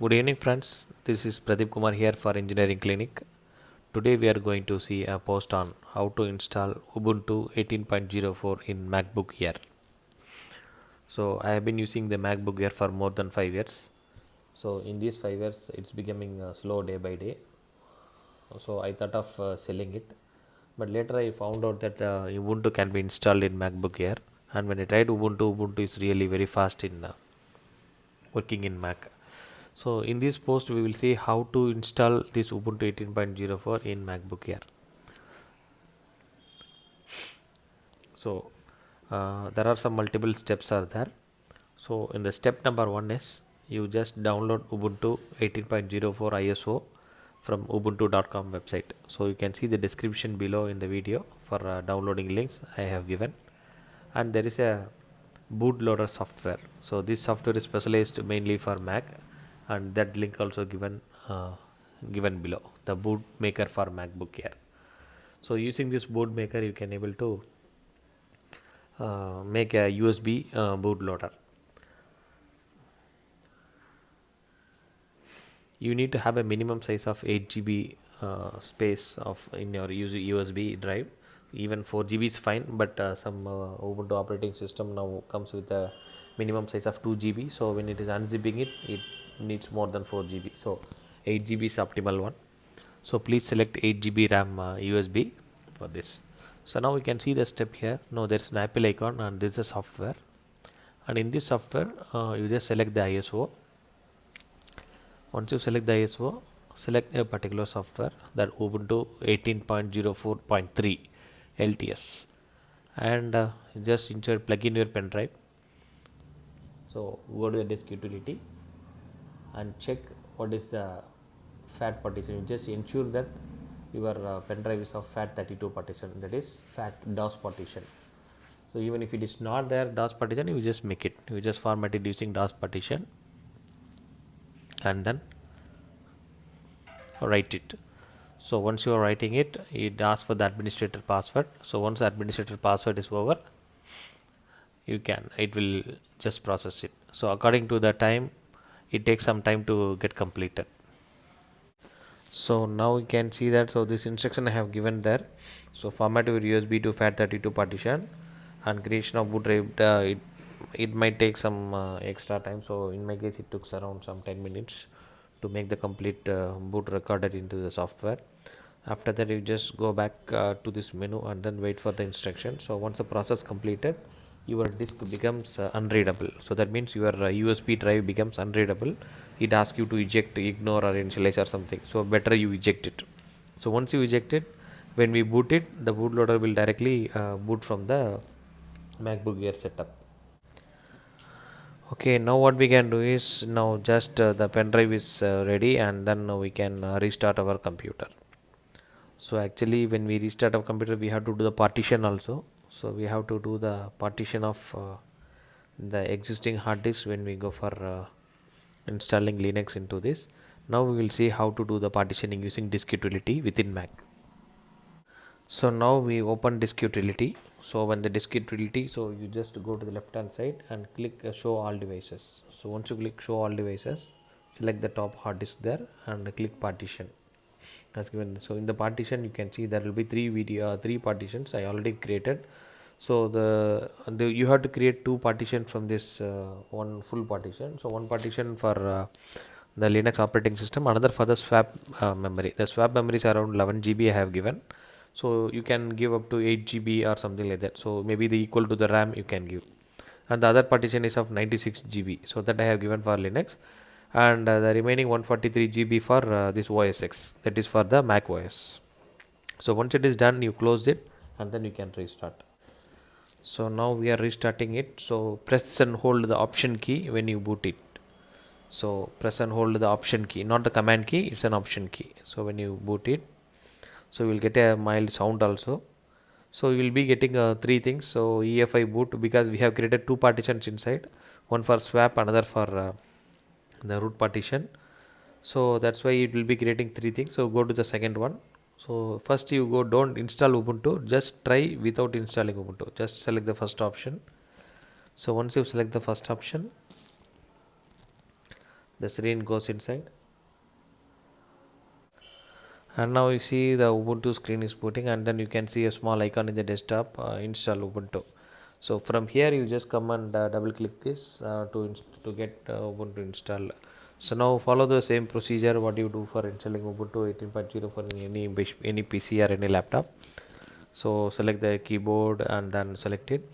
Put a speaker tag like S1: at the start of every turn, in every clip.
S1: Good evening, friends. This is Pradeep Kumar here for Engineering Clinic. Today we are going to see a post on how to install Ubuntu 18.04 in MacBook Air. So I have been using the MacBook Air for more than 5 years. So in these 5 years, it's becoming slow day by day. So I thought of selling it, but later I found out that Ubuntu can be installed in MacBook Air. And when I tried Ubuntu is really very fast in working in Mac. So in this post we will see how to install this Ubuntu 18.04 in MacBook Air. So there are some multiple steps are there. So in the step number 1 is you just download Ubuntu 18.04 ISO from ubuntu.com website. So you can see the description below in the video for downloading links I have given, and there is a bootloader software. So this software is specialized mainly for Mac, and that link also given below, the boot maker for MacBook Air. So using this boot maker you can able to make a USB bootloader. You need to have a minimum size of 8 GB space of in your USB drive. Even 4 GB is fine, but some Ubuntu operating system now comes with a minimum size of 2 GB. So when it is unzipping it needs more than 4 GB. So 8 GB is optimal one. So please select 8 GB RAM USB for this. So now we can see the step here. Now there's an Apple icon and this is a software. And in this software you just select the ISO. Once you select the ISO, select a particular software, that Ubuntu 18.04.3 LTS, and just insert plug in your pen drive. So go to the disk utility and check what is the FAT partition. You just ensure that your pen drive is of FAT32 partition, that is FAT DOS partition. So even if it is not there DOS partition, you just make it. You just format it using DOS partition and then write it. So once you are writing it, it asks for the administrator password. So once the administrator password is over, it will just process it. So according to the time, it takes some time to get completed. So now you can see that, so this instruction I have given there. So format your USB to FAT32 partition and creation of boot drive. It might take some extra time. So in my case it took around some 10 minutes to make the complete boot recorded into the software. After that you just go back to this menu and then wait for the instruction. So once the process completed, your disk becomes unreadable. So that means your USB drive becomes unreadable. It asks you to eject, ignore or initialize or something. So better you eject it. So once you eject it, when we boot it, the bootloader will directly boot from the MacBook Air setup. Okay, now what we can do is, now just the pen drive is ready, and then we can restart our computer. So actually when we restart our computer, we have to do the partition also. So we have to do the partition of the existing hard disk when we go for installing Linux into this. Now we will see how to do the partitioning using disk utility within Mac. So now we open disk utility. So when the disk utility, so you just go to the left hand side and click show all devices. So once you click show all devices, select the top hard disk there and click partition as given. So in the partition you can see there will be three partitions I already created. So you have to create two partitions from this one full partition. So one partition for the Linux operating system, another for the swap memory. The swap memory is around 11 GB I have given. So you can give up to 8 GB or something like that. So maybe the equal to the RAM you can give. And the other partition is of 96 GB. So that I have given for Linux. And the remaining 143 GB for this OS X, that is for the Mac OS. So once it is done, you close it and then you can restart. So now we are restarting it. So press and hold the option key when you boot it. So press and hold the option key, not the command key, it's an option key. So when you boot it, so you will get a mild sound also. So you will be getting three things. So EFI boot, because we have created two partitions inside, one for swap, another for the root partition. So that's why it will be creating three things. So go to the second one. So first you go, don't install Ubuntu, just try without installing Ubuntu. Just select the first option. So once you select the first option, the screen goes inside, and now you see the Ubuntu screen is booting, and then you can see a small icon in the desktop, install Ubuntu. So from here you just come and double click this to get Ubuntu installed. So now follow the same procedure what you do for installing Ubuntu 18.0 for any PC or any laptop. So select the keyboard and then select it,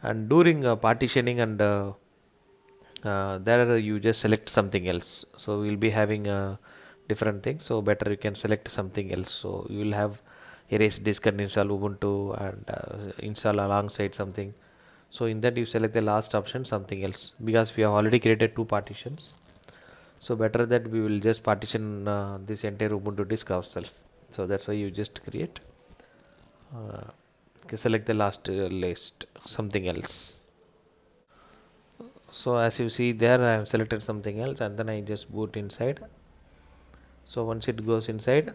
S1: and during partitioning and there you just select something else. So we'll be having a different thing, so better you can select something else. So you will have erase disk and install Ubuntu and install alongside something. So in that you select the last option, something else, because we have already created two partitions. So better that we will just partition this entire Ubuntu disk ourselves. So that's why you just create select the last list, something else. So as you see there, I have selected something else, and then I just boot inside. So once it goes inside,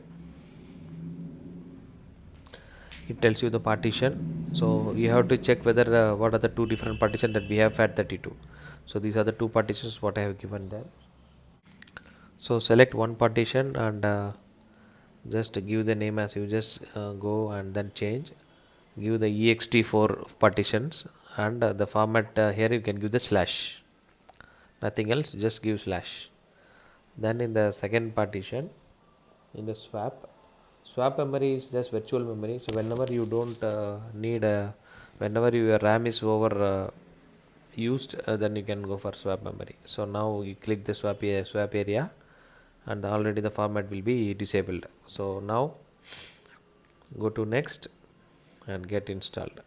S1: it tells you the partition. So you have to check whether what are the two different partitions that we have FAT32. So these are the two partitions what I have given there. So select one partition and just give the name as you just go and then change. Give the ext4 partitions, and the format here you can give the slash. Nothing else, just give slash. Then in the second partition, in the swap memory is just virtual memory. So whenever you don't need whenever your RAM is over used, then you can go for swap memory. So now you click the swap area, and already the format will be disabled. So now go to next and get installed.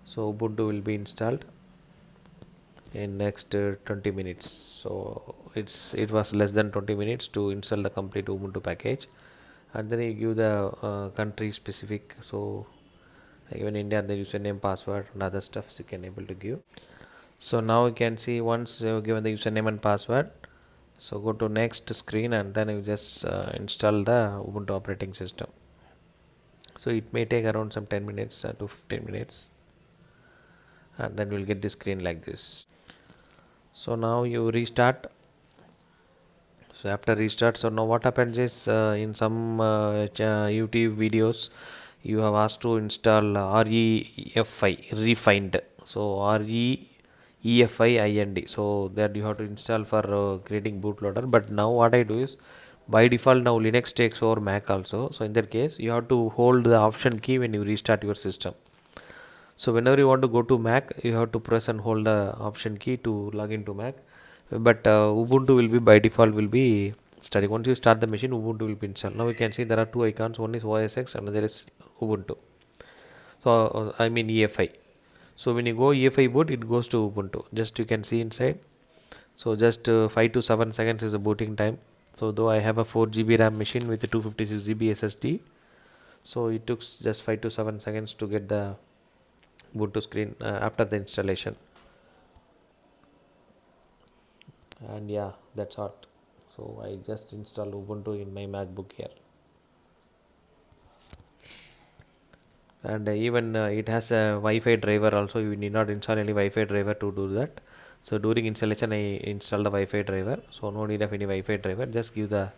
S1: So Ubuntu will be installed in next 20 minutes. So it was less than 20 minutes to install the complete Ubuntu package, and then you give the country specific. So even India, the username, password and other stuffs you can able to give. So now you can see once you given the username and password, so go to next screen, and then you just install the Ubuntu operating system. So it may take around some 10 minutes to 15 minutes, and then we'll get the screen like this. So now you restart. So after restart, so now what happens is in some YouTube videos you have asked to install REFI refined. So REFIIND. So that you have to install for creating bootloader. But now what I do is, by default now Linux takes over Mac also. So in that case you have to hold the option key when you restart your system. So whenever you want to go to Mac, you have to press and hold the option key to log into Mac. But Ubuntu will be by default will be starting. Once you start the machine, Ubuntu will be installed. Now you can see there are two icons. One is OSX, another is Ubuntu. So I mean EFI. So when you go EFI boot, it goes to Ubuntu. Just you can see inside. So just 5 to 7 seconds is the booting time. So though I have a 4 GB RAM machine with a 256 GB SSD, so it took just 5 to 7 seconds to get the Ubuntu screen after the installation. And yeah, that's all. So I just installed Ubuntu in my MacBook Air, and even it has a Wi-Fi driver also. You need not install any Wi-Fi driver to do that. So during installation I installed the Wi-Fi driver, so no need of any Wi-Fi driver, just give the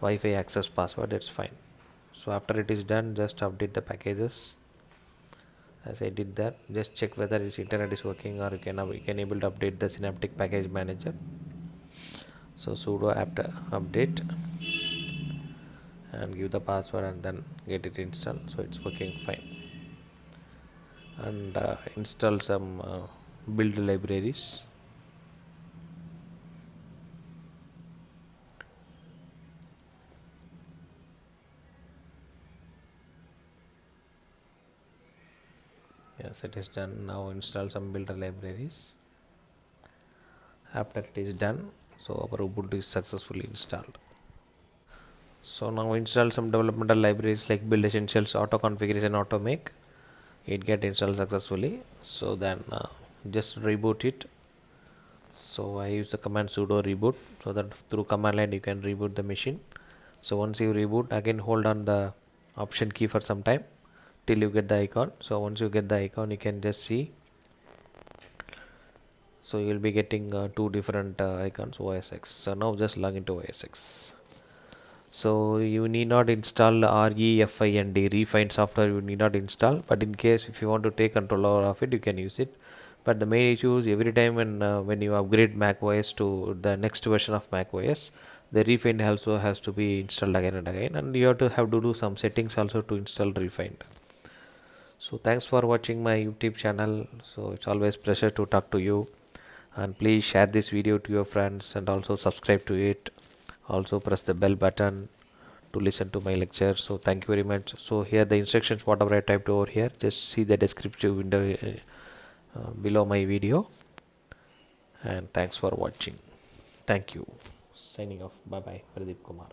S1: Wi-Fi access password, that's fine. So after it is done, just update the packages as I did that. Just check whether its internet is working, or you can able to update the Synaptic package manager. So sudo apt update and give the password, and then get it installed. So it's working fine. And install some build libraries. Yes, it is done. Now install some builder libraries. After it is done, so our Ubuntu is successfully installed. So now install some developmental libraries like build essentials, auto configuration, auto make. It get installed successfully. So then just reboot it. So I use the command sudo reboot, so that through command line you can reboot the machine. So once you reboot, again hold on the option key for some time till you get the icon. So once you get the icon, you can just see. So you'll be getting two different icons OS X. So now just log into OS X. So you need not install refind software, you need not install, but in case if you want to take control of it, you can use it. But the main issue is every time when you upgrade Mac OS to the next version of Mac OS, the refind also has to be installed again and again, and you have to do some settings also to install refind. So thanks for watching my YouTube channel. So it's always pleasure to talk to you, and please share this video to your friends and also subscribe to it. Also press the bell button to listen to my lecture. So thank you very much. So here the instructions whatever I typed over here, just see the descriptive window below my video, and thanks for watching. Thank you. Signing off. Bye bye. Pradeep Kumar.